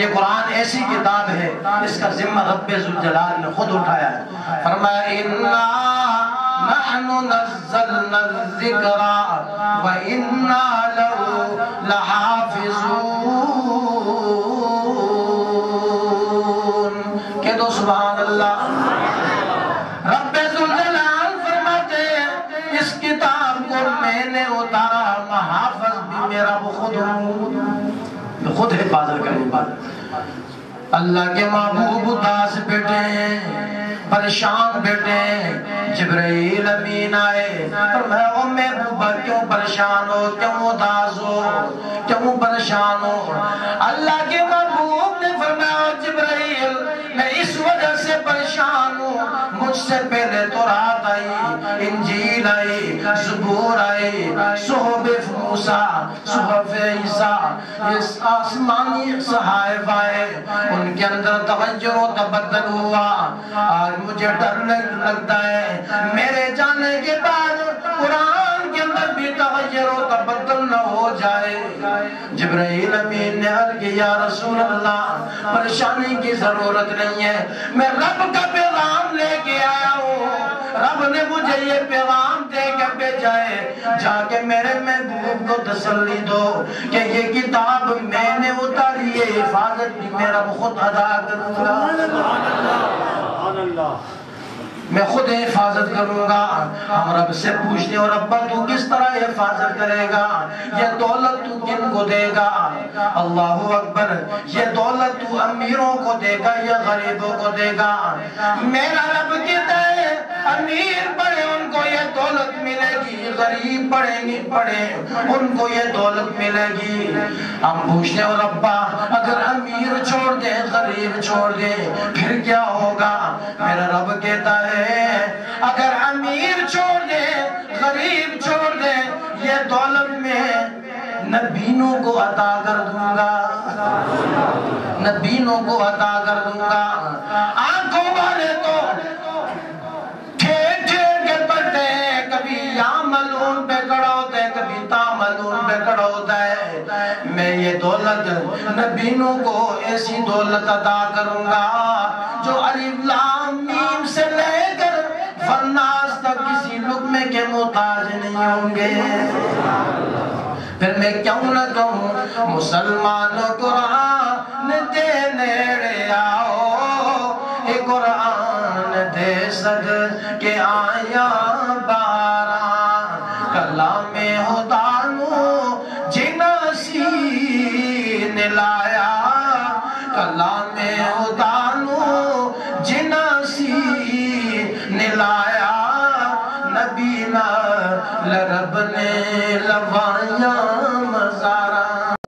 یہ قرآن ایسی کتاب ہے اس کا ذمہ رب ذوالجلال نے خود اٹھایا ہے. فرمایا اِنَّا نَحْنُ نَزَّلْنَا الذِّكْرَ وَإِنَّا لَهُ لَحَافِظُونَ. کہہ دو سبحان اللہ. رب ذوالجلال فرماتے ہیں اس کتاب کو میں نے اتارا، محافظ بھی میرا خود ہوں، میں خود حفاظت کروں گا. اللہ کے محبوب اداس بیٹھے ہیں، پریشان بیٹھے ہیں. جبرائیل امین آئے اور میں محبوبہ کیوں پریشان ہو، کیوں اداس ہو، کیوں پریشان ہو؟ اللہ کے محبوب نے فرمایا جبرائیل میں اس وجہ سے پریشان ہوں، مجھ سے پہلے تورات آئی، انجیل آئی، زبور آئی، صحف موسیٰ، صحف عیسیٰ، اس آسمانی صحائف آئے، ان کے اندر تغیر و تبدل ہوا. آج مجھے ڈر لگتا ہے میرے جانے کے بعد قرآن کے اندر بھی تغیر و تبدل نہ ہو جائے. جبرائیل امین نے عرض کیا یا رسول اللہ پریشانی کی ضرورت نہیں ہے، میں رب کا پیغام لے کے آیا ہوں. رب نے مجھے یہ پیغام دے کے بھیجا ہے، جا کے میرے محبوب کو تسلی دو کہ یہ کتاب میں نے اتاری ہے، حفاظت بھی میرا خود ادا کروں گا، میں خود حفاظت کروں گا. ہم رب سے پوچھتے اور ربا تو کس طرح حفاظت کرے گا؟ یہ دولت تو کن کو دے گا؟ اللہ اکبر. یہ دولت تو امیروں کو دے گا یا غریبوں کو دے گا؟ میرا رب کہتا ہے امیر پڑھے ان کو یہ دولت ملے گی، غریب پڑھیں ان کو یہ دولت ملے گی. ہم پوچھتے اور ربا اگر امیر چھوڑ دیں غریب چھوڑ دیں پھر کیا ہوگا؟ میرا رب کہتا ہے اگر امیر چھوڑ دے غریب چھوڑ دے یہ دولت میں نبیوں کو عطا کر دوں گا، نبیوں کو عطا کر دوں گا. آنکھوں والے تو ٹھیک کے پڑھتے ہیں، کبھی یا ملعون پہ کھڑا ہوتا ہے کبھی تا ملعون پہ کھڑا ہوتا ہے. میں یہ دولت نبیوں کو ایسی دولت عطا کروں گا جو الف لام میم سے لے کر فناس تک کسی لقمے کے محتاج نہیں ہوں گے. پھر میں کیوں نہ کہوں مسلمان قرآن دے نیڑے آؤ، اے قرآن دے صد کے آیا باران، کلام خدا نو جنا سین لایا، کلام خدا نو جنا سین لایا. نبی نال رب نے لوائیاں مزا